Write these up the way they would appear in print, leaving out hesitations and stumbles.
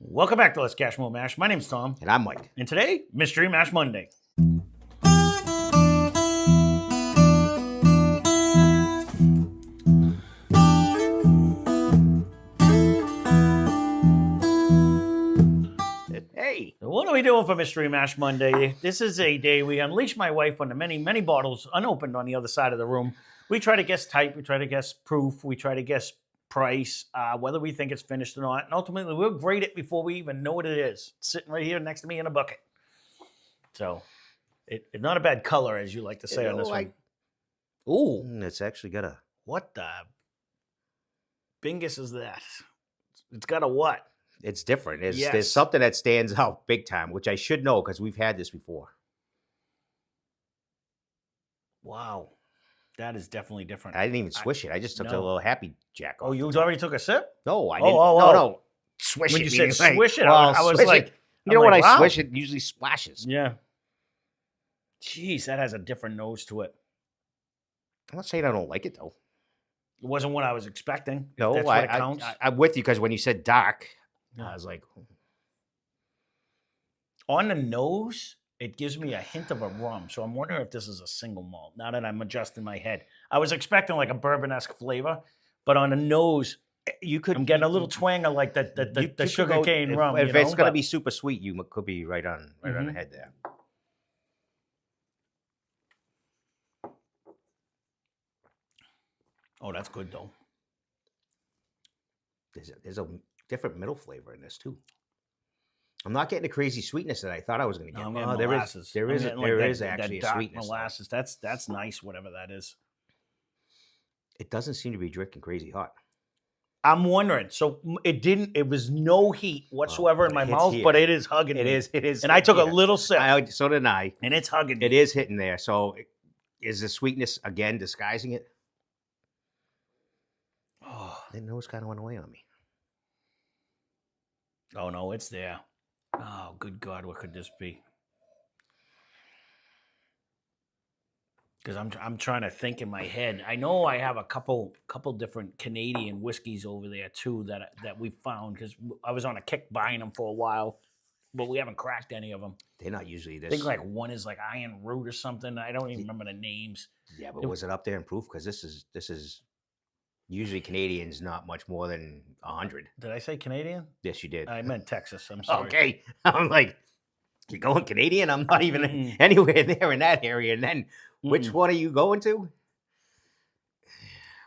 Welcome back to Lesscashmoremash. My name's Tom. And I'm Mike. And today, Mystery Mash Monday. Hey. What are we doing for Mystery Mash Monday? This is a day we unleash my wife on the many, many bottles unopened on the other side of the room. We try to guess type, we try to guess proof, we try to guess price, whether we think it's finished or not. And ultimately, we'll grade it before we even know what it is. It's sitting right here next to me in a bucket. So, it's not a bad color, as you like to say on this one. Ooh. It's actually got a... What the bingus is that? It's got a what? It's different. There's Yes. something that stands out big time, which I should know because we've had this before. Wow. That is definitely different. I didn't even swish it. I just took the No. little happy jack off. Oh, you the top. already took a sip? No, I didn't. oh. No. Swish When it. you said meaning like, swish it, well, I was swish like... it. You know when like, I wow. swish it, usually splashes. Yeah. Jeez, that has a different nose to it. I'm not saying I don't like it, though. It wasn't what I was expecting. if No, that's what it counts. I'm with you because when you said dark, Yeah. I was like... On the nose, it gives me a hint of a rum. So I'm wondering if this is a single malt, now that I'm adjusting my head. I was expecting like a bourbon-esque flavor, but on the nose, I'm getting a little twang of like the sugar cane rum. If you know, it's going to but- be super sweet, you could be right on the head there. Oh, that's good though. There's a different middle flavor in this too. I'm not getting the crazy sweetness that I thought I was going to get. I'm getting there molasses. there I'm is getting, there like, is that actually a dark sweetness. though. molasses. That's nice, whatever that is. It doesn't seem to be drinking crazy hot. I'm wondering. So it was no heat whatsoever in but my it hits mouth, here. but it is hugging me. It is. And I took a here. little sip, So did I. and it's hugging me. It is hitting there. So is the sweetness again disguising it? Oh, The nose kind of went away on me. oh no, it's there. Oh, good God, what could this be? Because I'm trying to think in my head. I know I have a couple different Canadian whiskeys over there too that we found because I was on a kick buying them for a while, but we haven't cracked any of them. They're not usually this. I think like one is like Iron Root or something. I don't even remember the names. Yeah, but was it up there in proof? Because this is usually Canadians not much more than 100. Did I say Canadian? Yes, you did. I meant Texas. I'm sorry. Okay. I'm like, you're going Canadian? I'm not even Mm-mm. anywhere there in that area. And then which Mm-mm. one are you going to?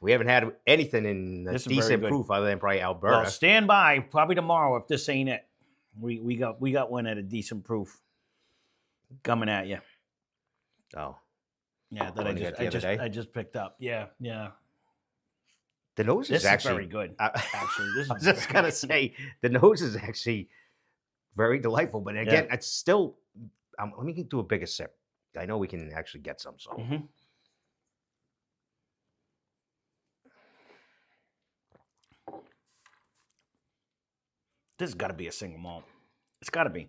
We haven't had anything in This is very decent good. proof other than probably Alberta. Well, stand by. Probably tomorrow if this ain't it. We got one at a decent proof coming at you. oh. Yeah, that One you got the other day? I just picked up. Yeah. The nose This is is actually very good. Actually, This I was is just very gonna good. say the nose is actually very delightful, but again, it's still. Let me do a bigger sip. I know we can actually get some. So Mhm. This has got to be a single malt. It's got to be.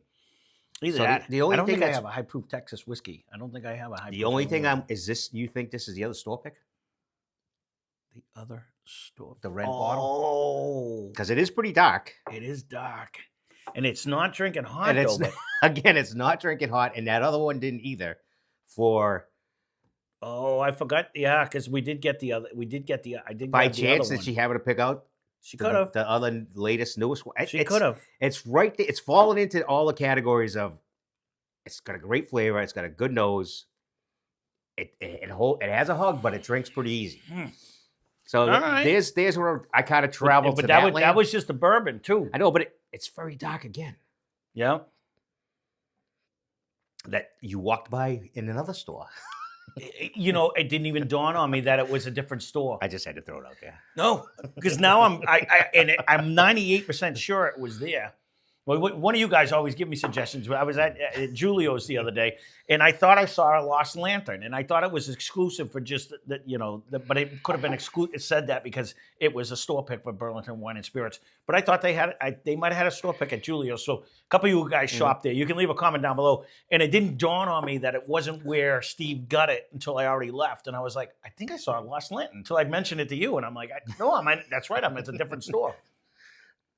Either So that. the only I don't thing think I that's- have a high proof Texas whiskey. I don't think I have a high. the only thing is this. You think this is the other store pick, the other store. the red bottle? Oh, Because it is pretty dark, it is dark, and it's not drinking hot and it's though. again, it's not drinking hot, and that other one didn't either. Oh, I forgot. Yeah, because we did get the other. I did. By grab the other chance, did one. she happen to pick out She could have. the other latest newest one? She could have. It's right there. It's fallen into all the categories of. It's got a great flavor. It's got a good nose. It has a hug, but it drinks pretty easy. Hmm. So All right. there's where I kind of traveled But to that that was just a bourbon too. I know, but it's very dark again. Yeah. That you walked by in another store. You know, it didn't even dawn on me that it was a different store. I just had to throw it out there. No, because now I'm 98% sure it was there. Well, one of you guys always give me suggestions. I was at Julio's the other day, and I thought I saw a Lost Lantern, and I thought it was exclusive for just but it could have been exclusive. It said that because it was a store pick for Burlington Wine and Spirits. But I thought they might have had a store pick at Julio's. So a couple of you guys shop there. You can leave a comment down below. And it didn't dawn on me that it wasn't where Steve got it until I already left, and I was like, I think I saw a Lost Lantern until I mentioned it to you, and I'm like, no, that's right. It's a different store.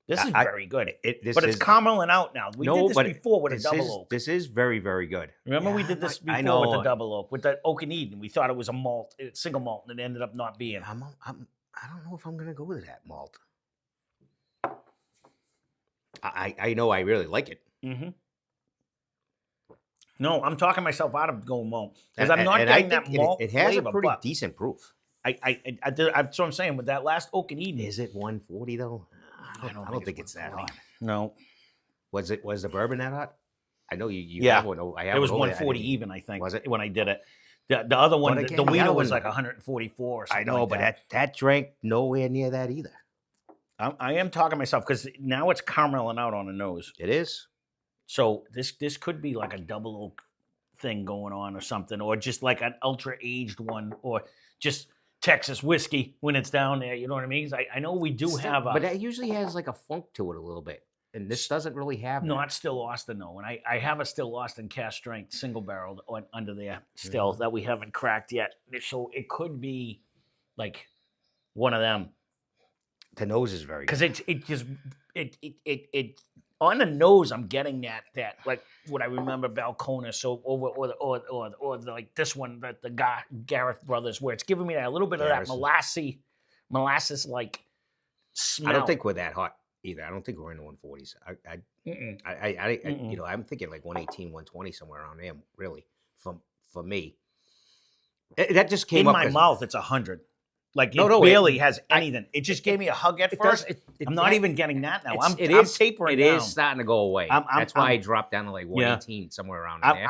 This is very good. This but it's carameling out now. We did this before with a double oak. This is very, very good. Remember we did this before with the double oak, with the Oak and Eden. We thought it was a malt, single malt, and it ended up not being. I don't know if I'm going to go with that malt. I know I really like it. Mm-hmm. No, I'm talking myself out of going malt because I'm not getting that malt. It has flavor, a pretty decent proof. That's what I'm saying with that last Oak and Eden. Is it 140 though? I don't think it's that hot. No. Was the bourbon that hot? I know you yeah. have one. It was 140 even, I think. Was it? When I did it. The other one, again, the wheater was like 144 or something. I know, like but that drank nowhere near that either. I am talking myself because now it's carameling out on the nose. It is. So this could be like a double oak thing going on or something, or just like an ultra aged one, or just Texas whiskey when it's down there. You know what I mean? I know we do have but that usually has like a funk to it a little bit, and this doesn't really have. Not Still Austin though, and I have a Still Austin cask strength single barreled under there still that we haven't cracked yet. So it could be like one of them. The nose is very because it on the nose. I'm getting that like what I remember Balcones, so or like this one that the Gareth brothers, where it's giving me that a little bit of that molasses like smell. I don't think we're that hot either. I don't think we're in the 140s. You know, I'm thinking like 118, 120 somewhere around there. Really, for me, that just came in up my mouth. It's 100. Like it barely has anything. It just gave me a hug at first. I'm not even getting that now. I'm tapering down. It is starting to go away. That's why I dropped down to like 118 somewhere around there.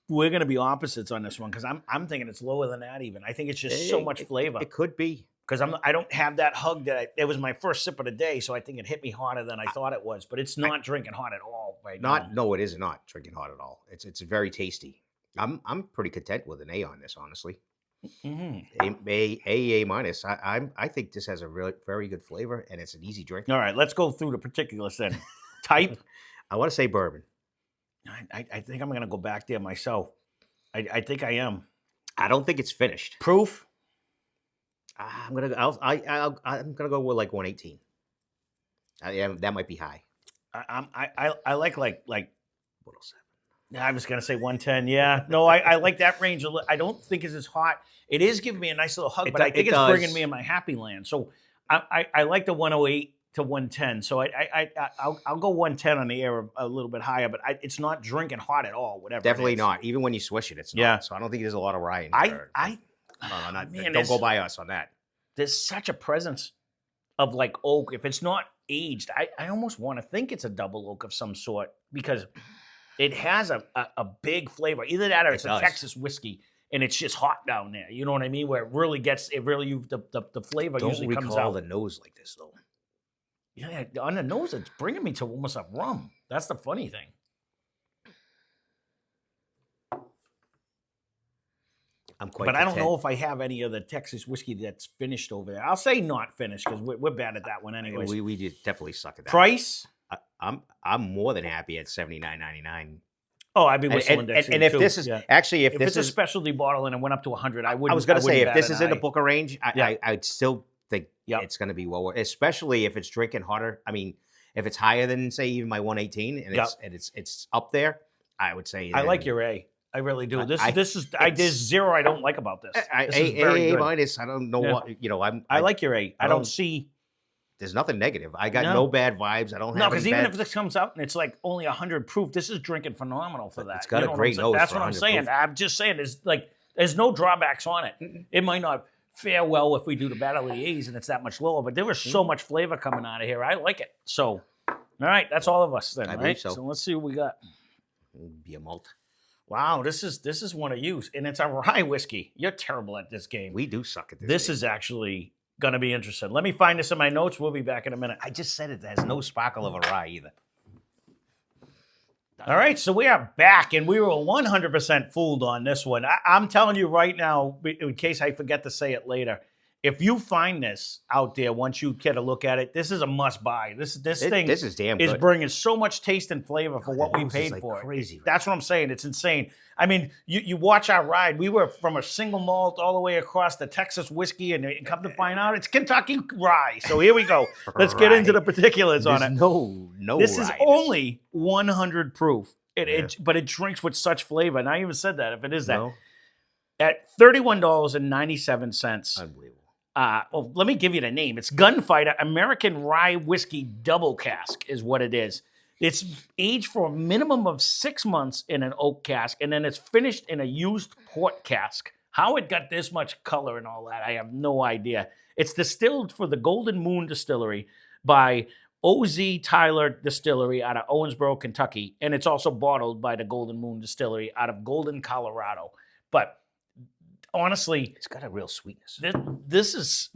We're going to be opposites on this one because I'm thinking it's lower than that even. I think it's just so much flavor. It could be because I don't have that hug it was my first sip of the day, so I think it hit me hotter than I thought it was. But it's not drinking hot at all right now. No, it is not drinking hot at all. It's very tasty. I'm pretty content with an A on this, honestly. Mm-hmm. A minus. I think this has a really very good flavor and it's an easy drink. All right, let's go through the particulars then. Type. I want to say bourbon. I think I'm going to go back there myself. I think I am. I don't think it's finished. Proof. I'm gonna go with like 118. That might be high. I like 107. I was gonna say 110. Yeah, no, I like that range. I don't think it's as hot. It is giving me a nice little hug, but I think it's bringing me in my happy land. So I like the 108 to 110. So I'll go 110 on the air a little bit higher, but it's not drinking hot at all. Whatever. Definitely not. Even when you swish it, it's not. Yeah. So I don't think there's a lot of rye in there. Don't go by us on that. There's such a presence of like oak. If it's not aged, I almost want to think it's a double oak of some sort because it has a big flavor. Either that or it's a Texas whiskey and it's just hot down there. You know what I mean? Where it really the flavor usually comes out. Don't recall the nose like this though. Yeah, on the nose, it's bringing me to almost a rum. That's the funny thing. But I don't know if I have any of the Texas whiskey that's finished over there. I'll say not finished because we're bad at that one anyways. We definitely suck at that. Price? I'm more than happy at $79.99. Oh, I'd be whistling that too. And if this is actually if it's a specialty bottle and it went up to 100, I wouldn't. I was going to say if this is in the Booker range, I'd still think it's going to be well worth, especially if it's drinking hotter. I mean, if it's higher than say even my 118 and it's up there, I would say I like your A. I really do. There's zero I don't like about this. This is very A minus. I don't know what I like your A. I don't see. There's nothing negative. I got no bad vibes. I don't have no because even if this comes out and it's like only 100 proof, this is drinking phenomenal for that. It's got a great nose. That's what I'm saying. I'm just saying there's no drawbacks on it. It might not fare well if we do the Battle of the A's and it's that much lower, but there was so much flavor coming out of here. I like it. So, all right, that's all of us then. I believe so. So let's see what we got. Be a malt. Wow, this is one of you, and it's a rye whiskey. You're terrible at this game. We do suck at this. This is actually going to be interesting. Let me find this in my notes. We'll be back in a minute. I just said it has no sparkle of a rye either. All right, so we are back, and we were 100% fooled on this one. I'm telling you right now, in case I forget to say it later, if you find this out there, once you get a look at it, this is a must buy. This thing is damn is good. bringing so much taste and flavor for what we Nose paid is like for. crazy. That's what I'm saying. It's insane. I mean, you watch our ride. We were from a single malt all the way across the Texas whiskey, and come to find out it's Kentucky rye. So here we go. Let's get into the particulars on it. No. This is rye. only 100 proof. But it drinks with such flavor. And I even said that if it is that. No. At $31.97. Unbelievable. Well, let me give you the name. It's Gunfighter American Rye Whiskey Double Cask is what it is. It's aged for a minimum of 6 months in an oak cask, and then it's finished in a used port cask. How it got this much color and all that, I have no idea. It's distilled for the Golden Moon Distillery by O.Z. Tyler Distillery out of Owensboro, Kentucky, and it's also bottled by the Golden Moon Distillery out of Golden, Colorado. But honestly, it's got a real sweetness. This is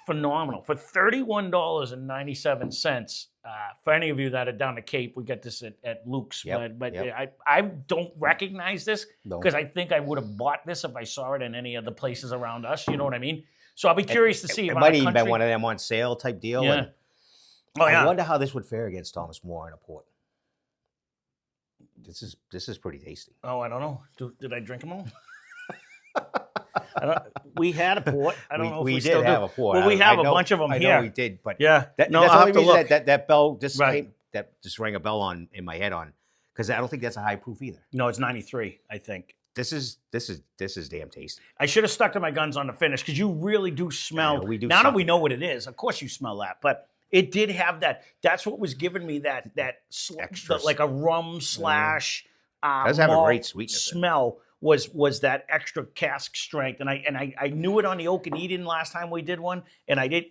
phenomenal. For $31.97, for any of you that are down the Cape, we get this at Luke's. But I don't recognize this because I think I would have bought this if I saw it in any of the places around us. You know what I mean? So I'll be curious to see. It might even been one of them on sale type deal. Yeah. I wonder how this would fare against Thomas More in a port. This is pretty tasty. Oh, I don't know. Did I drink them all? We had a port. I don't know if we still have a port. Well, we have a bunch of them here. I know we did, but yeah, that's I'll the have only to reason look. that bell just rang a bell in my head because I don't think that's a high proof either. No, it's 93, I think. This is damn tasty. I should have stuck to my guns on the finish because you really do smell. Now that we know what it is, of course you smell that, but it did have that. That's what was giving me that like a rum slash. Does have a great sweetness smell. Was that extra cask strength, and I knew it on the Oak and Eden last time we did one, and I did,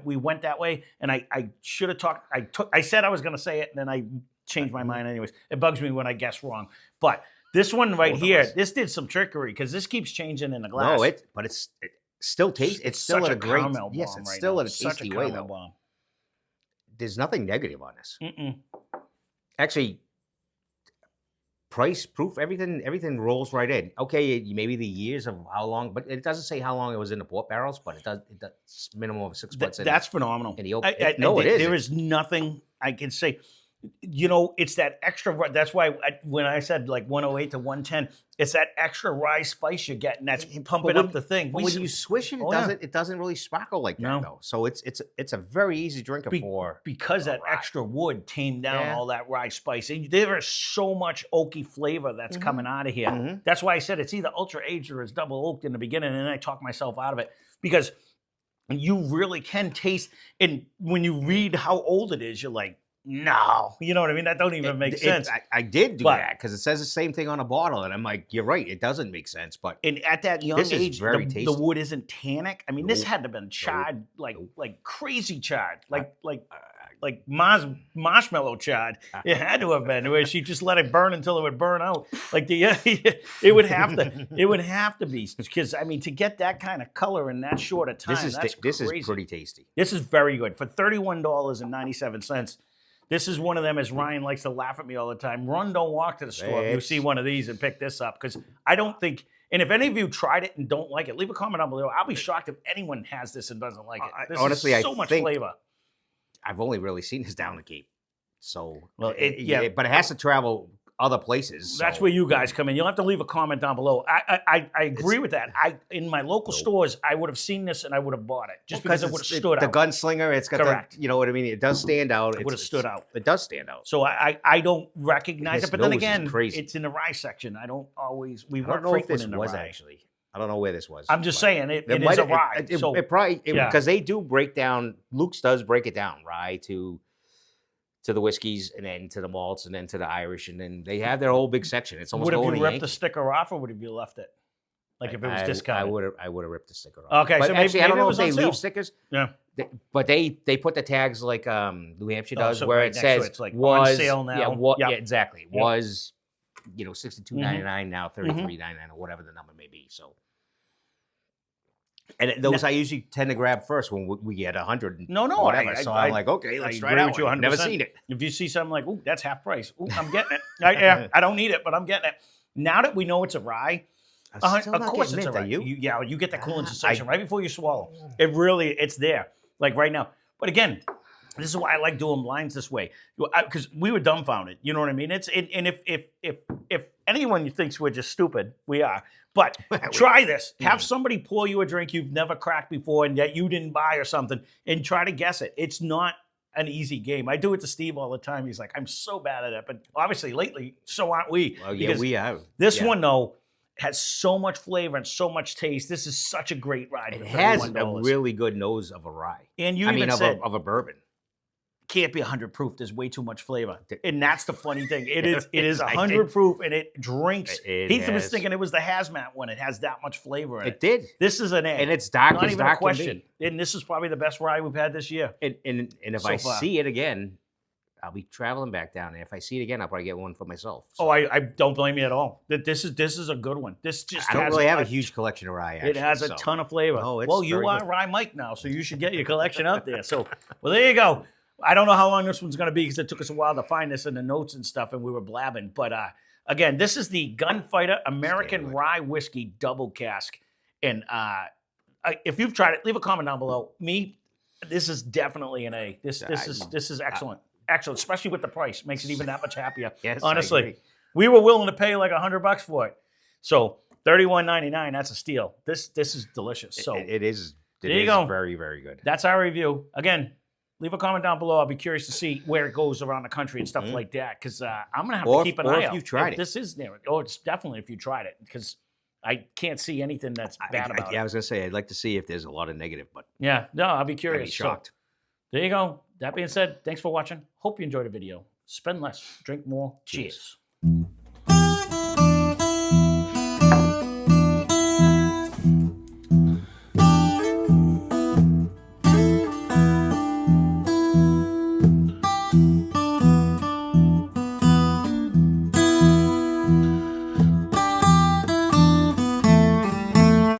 we went that way, and I should have talked. I said I was going to say it, and then I changed my mind anyways. It bugs me when I guess wrong, but this one right here, this did some trickery because this keeps changing in the glass. No, but it still tastes. It's still such a great. Caramel Yes, bomb it's right still now. in a tasty way though. Bomb. There's nothing negative on this. Mm-mm. Actually. Price, proof, everything rolls right in. Okay, maybe the years of how long, but it doesn't say how long it was in the port barrels, but it does minimum of 6 months. That's phenomenal. In the oak. It is. There is nothing I can say. It's that extra. That's why when I said like 108 to 110, it's that extra rye spice you're getting. That's pumping up the thing. But when you swish it, it doesn't really sparkle like that though. So it's a very easy drinker because that rye. Extra wood tamed down all that rye spice. And there is so much oaky flavor that's coming out of here. Mm-hmm. That's why I said it's either ultra aged or it's double oaked in the beginning, and then I talked myself out of it because you really can taste. And when you read how old it is, you're like, no, you know what I mean? That don't even make sense. I did do that because it says the same thing on a bottle, and I'm like, you're right, it doesn't make sense. But and at that young age, the wood isn't tannic. I mean, this had to have been charred like crazy charred, like marshmallow charred. It had to have been where she just let it burn until it would burn out. It would have to be because I mean to get that kind of color in that short a time. This is pretty tasty. This is very good for $31.97. This is one of them, as Ryan likes to laugh at me all the time. Run, don't walk to the store if you see one of these and pick this up. Because I don't think, and if any of you tried it and don't like it, leave a comment down below. I'll be shocked if anyone has this and doesn't like it. This honestly, is so much flavor. I've only really seen this down the Cape. So, but it has to travel other places. That's where you guys come in. You'll have to leave a comment down below. I agree with that. In my local stores, I would have seen this and I would have bought it just because it would have stood out. The gunslinger, it's got correct. You know what I mean? It does stand out. It would have stood out. It does stand out. So I don't recognize it. But then again, crazy. It's in the rye section. I don't always. I don't know if this was actually. I don't know where this was. I'm just saying it is a rye. It probably because they do break down. Luke's does break it down rye to the whiskeys and then to the malts and then to the Irish and then they have their whole big section. It's almost would have you ripped the sticker off or would have you left it? Like if it was discounted, I would have ripped the sticker off. Okay, but so actually, I don't know if they leave leave stickers. Yeah, but they put the tags like New Hampshire does, so where right it says it's like was on sale now. Yeah, exactly. Yep. Was $62.99 now $33.99 or whatever the number may be. So. And those I usually tend to grab first when we get 100. No, whatever. So I'm like, okay, let's try that one. Never seen it. If you see something like, ooh, that's half price. Ooh, I'm getting it. I don't need it, but I'm getting it. Now that we know it's a rye, I'm still Of not course getting it's all mint, are right. you? Yeah, you get that cooling Ah, sensation right before you swallow. It's there, like right now. But again, this is why I like doing blinds this way, because we were dumbfounded. You know what I mean? And if anyone thinks we're just stupid, we are. But try this. Have somebody pour you a drink you've never cracked before and that you didn't buy or something, and try to guess it. It's not an easy game. I do it to Steve all the time. He's like, I'm so bad at it. But obviously, lately, so aren't we? Well, yeah, Because we have. this Yeah. one, though, has so much flavor and so much taste. This is such a great ride. It for has a $31. really good nose of a rye. And you I even mean, said, of a bourbon. can't be 100 proof. There's way too much flavor. And that's the funny thing. It is I 100 proof and it drinks. It Heath was has. thinking it was the hazmat one. It has that much flavor in it. It did. This is an A. And it's dark Not as even a dark can question. And this is probably the best ride we've had this year. be. And if So I far. see it again, I'll be traveling back down there. If I see it again, I'll probably get one for myself. So Oh, I don't blame you at all. This is a good one. This just I don't has really have a huge collection of rye. Actually, It has a so. ton of flavor. Oh, it's well, you very are good. Rye Mike now, so you should get your collection out there. So, well, there you go. I don't know how long this one's going to be because it took us a while to find this in the notes and stuff, and we were blabbing. But again, this is the Gunfighter American Rye Whiskey Double Cask. And if you've tried it, leave a comment down below. This is definitely an A. This is excellent. Excellent, especially with the price. Makes it even that much happier. Yes, I honestly. agree. We were willing to pay like $100 for it. So $31.99, that's a steal. This is delicious. So it is. There you go. Very, very good. that's our review. Again, leave a comment down below. I'll be curious to see where it goes around the country and stuff like that. Because I'm gonna have to keep an eye out. If you've tried if it. This is near. Oh, it's definitely if you tried it. Because I can't see anything that's bad about I it. was gonna say I'd like to see if there's a lot of negative, but Yeah, no, I'll be I'd curious. be shocked. So, there you go. That being said, thanks for watching. Hope you enjoyed the video. Spend less, drink more. Cheers.